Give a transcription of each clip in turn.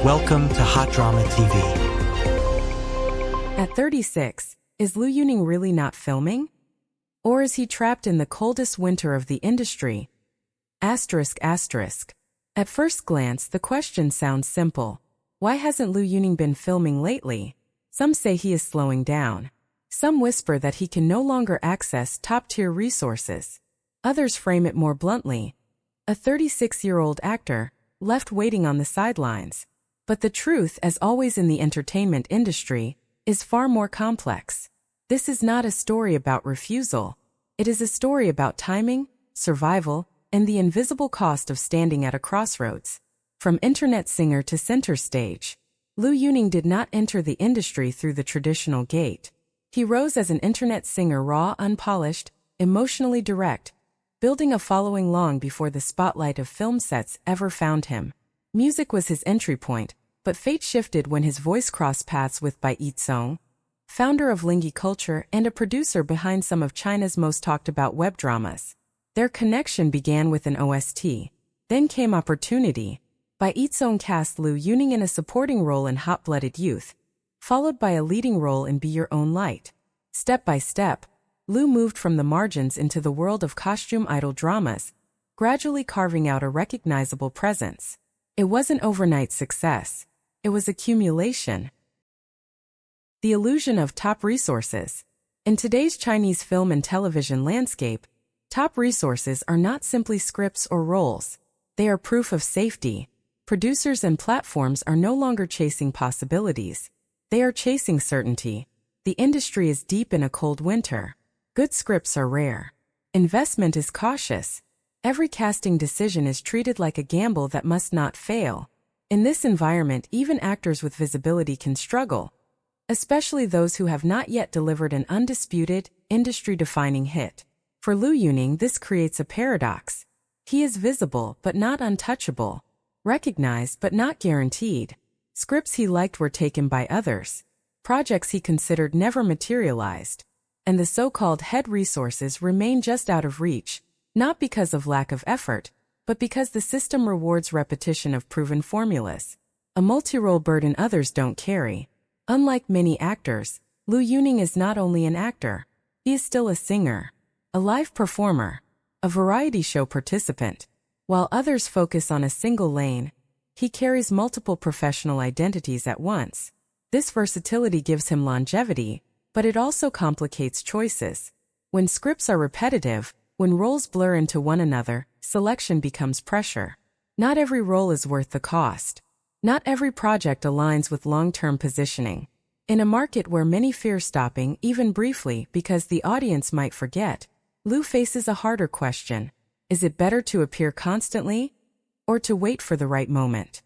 Welcome to Hot Drama TV. At 36, is Liu Yuning really not filming? Or is he trapped in the coldest winter of the industry? At first glance, the question sounds simple. Why hasn't Liu Yuning been filming lately? Some say he is slowing down. Some whisper that he can no longer access top-tier resources. Others frame it more bluntly. A 36-year-old actor, left waiting on the sidelines. But the truth, as always in the entertainment industry, is far more complex. This is not a story about refusal. It is a story about timing, survival, and the invisible cost of standing at a crossroads. From internet singer to center stage, Liu Yuning did not enter the industry through the traditional gate. He rose as an internet singer, raw, unpolished, emotionally direct, building a following long before the spotlight of film sets ever found him. Music was his entry point, but fate shifted when his voice crossed paths with Bai Yizong, founder of Lingy Culture and a producer behind some of China's most talked about web dramas. Their connection began with an OST. Then came opportunity. Bai Yizong cast Liu Yuning in a supporting role in Hot-Blooded Youth, followed by a leading role in Be Your Own Light. Step by step, Liu moved from the margins into the world of costume idol dramas, gradually carving out a recognizable presence. It wasn't overnight success. It was accumulation. The illusion of top resources. In today's Chinese film and television landscape, top resources are not simply scripts or roles. They are proof of safety. Producers and platforms are no longer chasing possibilities. They are chasing certainty. The industry is deep in a cold winter. Good scripts are rare. Investment is cautious. Every casting decision is treated like a gamble that must not fail. In this environment, even actors with visibility can struggle, especially those who have not yet delivered an undisputed, industry-defining hit. For Liu Yuning, this creates a paradox. He is visible but not untouchable, recognized but not guaranteed. Scripts he liked were taken by others. Projects he considered never materialized. And the so-called head resources remain just out of reach. Not because of lack of effort, but because the system rewards repetition of proven formulas. A multi-role burden others don't carry. Unlike many actors, Liu Yuning is not only an actor. He is still a singer, a live performer, a variety show participant. While others focus on a single lane, he carries multiple professional identities at once. This versatility gives him longevity, but it also complicates choices. When scripts are repetitive, when roles blur into one another, selection becomes pressure. Not every role is worth the cost. Not every project aligns with long-term positioning. In a market where many fear stopping, even briefly, because the audience might forget, Liu faces a harder question. Is it better to appear constantly, or to wait for the right moment?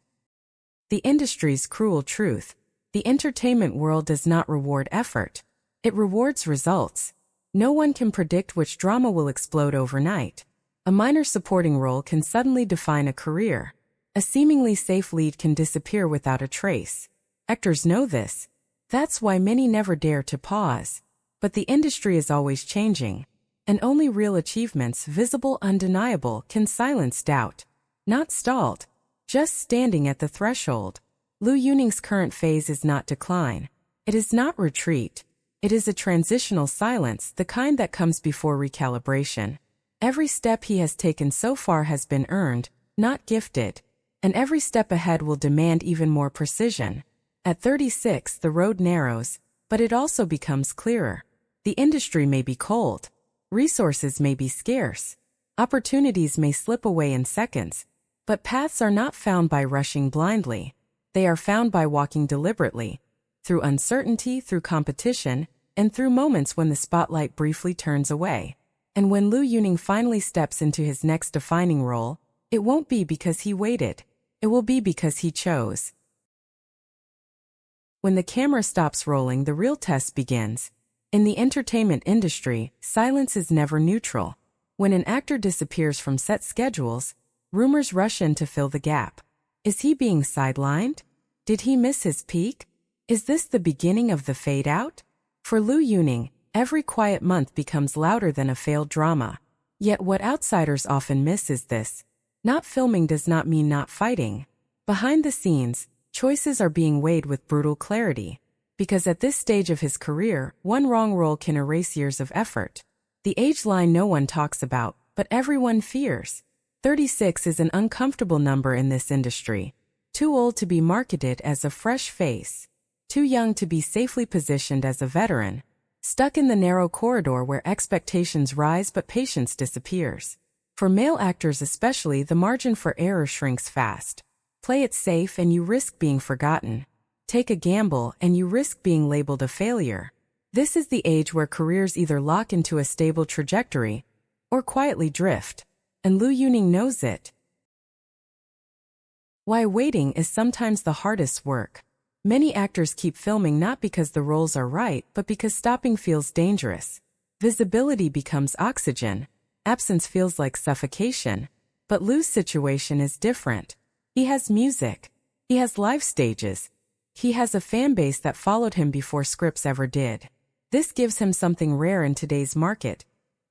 The industry's cruel truth. The entertainment world does not reward effort. It rewards results. No one can predict which drama will explode overnight. A minor supporting role can suddenly define a career. A seemingly safe lead can disappear without a trace. Actors know this. That's why many never dare to pause. But the industry is always changing. And only real achievements, visible, undeniable, can silence doubt. Not stalled. Just standing at the threshold. Liu Yuning's current phase is not decline. It is not retreat. It is a transitional silence, the kind that comes before recalibration. Every step he has taken so far has been earned, not gifted. And every step ahead will demand even more precision. At 36, the road narrows, but it also becomes clearer. The industry may be cold. Resources may be scarce. Opportunities may slip away in seconds. But paths are not found by rushing blindly. They are found by walking deliberately, through uncertainty, through competition, and through moments when the spotlight briefly turns away. And when Liu Yuning finally steps into his next defining role, it won't be because he waited. It will be because he chose. When the camera stops rolling, the real test begins. In the entertainment industry, silence is never neutral. When an actor disappears from set schedules, rumors rush in to fill the gap. Is he being sidelined? Did he miss his peak? Is this the beginning of the fade-out? For Liu Yuning, every quiet month becomes louder than a failed drama. Yet what outsiders often miss is this. Not filming does not mean not fighting. Behind the scenes, Choices are being weighed with brutal clarity. Because at this stage of his career, one wrong role can erase years of effort. The age line no one talks about, but everyone fears. 36 is an uncomfortable number in this industry. Too old to be marketed as a fresh face. Too young to be safely positioned as a veteran. Stuck in the narrow corridor where expectations rise but patience disappears. For male actors especially, the margin for error shrinks fast. Play it safe and you risk being forgotten. Take a gamble and you risk being labeled a failure. This is the age where careers either lock into a stable trajectory or quietly drift. And Liu Yuning knows it. Why waiting is sometimes the hardest work. Many actors keep filming not because the roles are right, but because stopping feels dangerous. Visibility becomes oxygen. Absence feels like suffocation. But Liu's situation is different. He has music. He has live stages. He has a fan base that followed him before scripts ever did. This gives him something rare in today's market.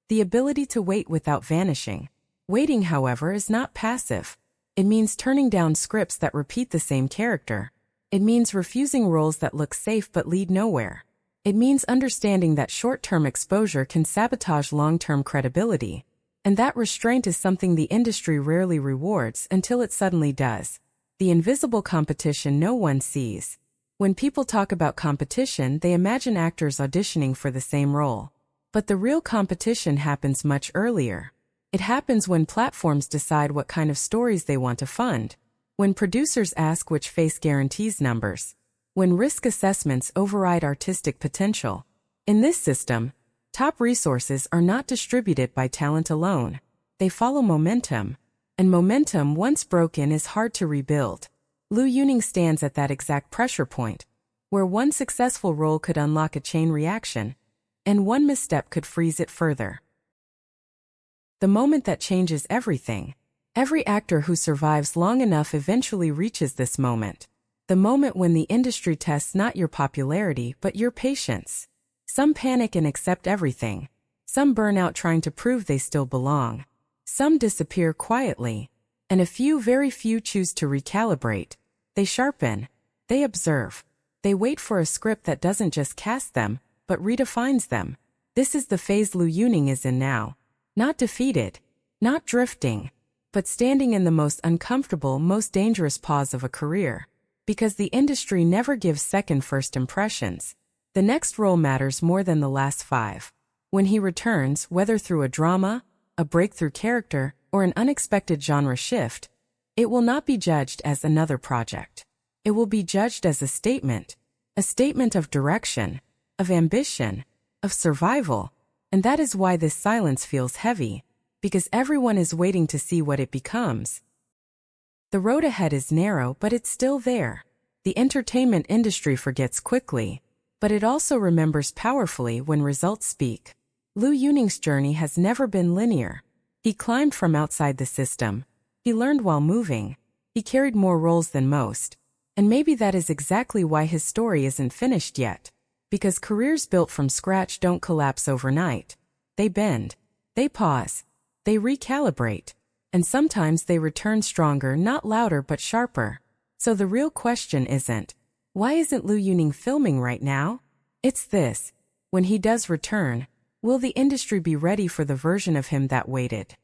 The ability to wait without vanishing. Waiting, however, is not passive. It means turning down scripts that repeat the same character. It means refusing roles that look safe but lead nowhere. It means understanding that short-term exposure can sabotage long-term credibility. And that restraint is something the industry rarely rewards until it suddenly does. The invisible competition no one sees. When people talk about competition, they imagine actors auditioning for the same role. But the real competition happens much earlier. It happens when platforms decide what kind of stories they want to fund. When producers ask which face guarantees numbers. When risk assessments override artistic potential. In this system, top resources are not distributed by talent alone. They follow momentum. And momentum, once broken, is hard to rebuild. Liu Yuning stands at that exact pressure point, where one successful role could unlock a chain reaction, and one misstep could freeze it further. The moment that changes everything. Every actor who survives long enough eventually reaches this moment. The moment when the industry tests not your popularity but your patience. Some panic and accept everything. Some burn out trying to prove they still belong. Some disappear quietly. And a few, very few, choose to recalibrate. They sharpen. They observe. They wait for a script that doesn't just cast them, but redefines them. This is the phase Liu Yuning is in now. Not defeated. Not drifting. But standing in the most uncomfortable, most dangerous pause of a career. Because the industry never gives second first impressions. The next role matters more than the last 5. When he returns, whether through a drama, a breakthrough character, or an unexpected genre shift, it will not be judged as another project. It will be judged as a statement of direction, of ambition, of survival. And that is why this silence feels heavy, because everyone is waiting to see what it becomes. The road ahead is narrow, but it's still there. The entertainment industry forgets quickly, but it also remembers powerfully when results speak. Liu Yuning's journey has never been linear. He climbed from outside the system. He learned while moving. He carried more roles than most. And maybe that is exactly why his story isn't finished yet. Because careers built from scratch don't collapse overnight. They bend. They pause. They recalibrate. And sometimes they return stronger, not louder but sharper. So the real question isn't, why isn't Liu Yuning filming right now? It's this: when he does return, will the industry be ready for the version of him that waited?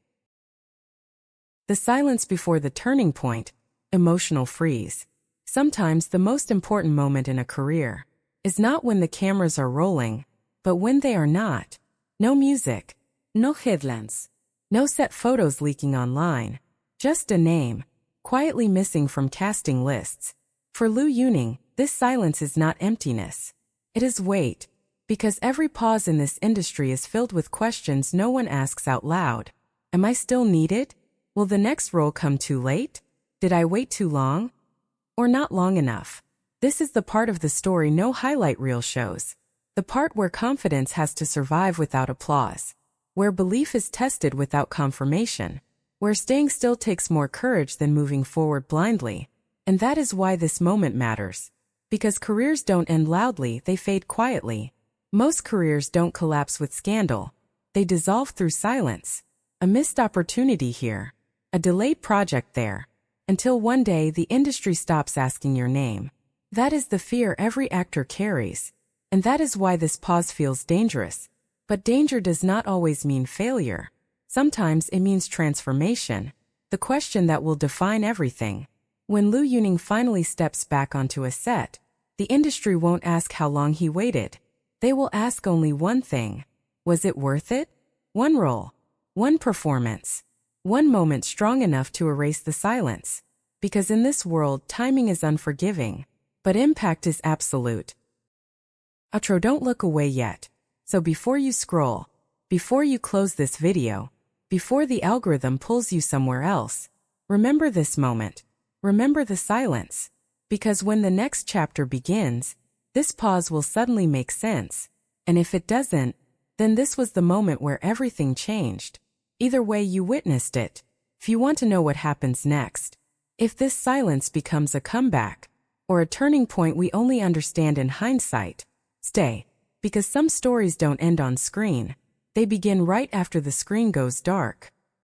The silence before the turning point, emotional freeze. Sometimes the most important moment in a career is not when the cameras are rolling, but when they are not. No music, no headlines, no set photos leaking online, just a name, quietly missing from casting lists. For Liu Yuning, this silence is not emptiness. It is weight, because every pause in this industry is filled with questions no one asks out loud. Am I still needed? Will the next role come too late? Did I wait too long? Or not long enough? This is the part of the story no highlight reel shows. The part where confidence has to survive without applause. Where belief is tested without confirmation. Where staying still takes more courage than moving forward blindly. And that is why this moment matters. Because careers don't end loudly, they fade quietly. Most careers don't collapse with scandal. They dissolve through silence. A missed opportunity here. A delayed project there. Until one day the industry stops asking your name. That is the fear every actor carries. And that is why this pause feels dangerous. But danger does not always mean failure. Sometimes it means transformation. The question that will define everything. When Liu Yuning finally steps back onto a set, the industry won't ask how long he waited. They will ask only one thing. Was it worth it? One role. One performance. One moment strong enough to erase the silence. Because in this world, timing is unforgiving, but impact is absolute. Outro, don't look away yet. So before you scroll, before you close this video, before the algorithm pulls you somewhere else, remember this moment. Remember the silence. Because when the next chapter begins, this pause will suddenly make sense. And if it doesn't, then this was the moment where everything changed. Either way, you witnessed it. If you want to know what happens next, if this silence becomes a comeback, or a turning point we only understand in hindsight, stay. Because some stories don't end on screen. They begin right after the screen goes dark.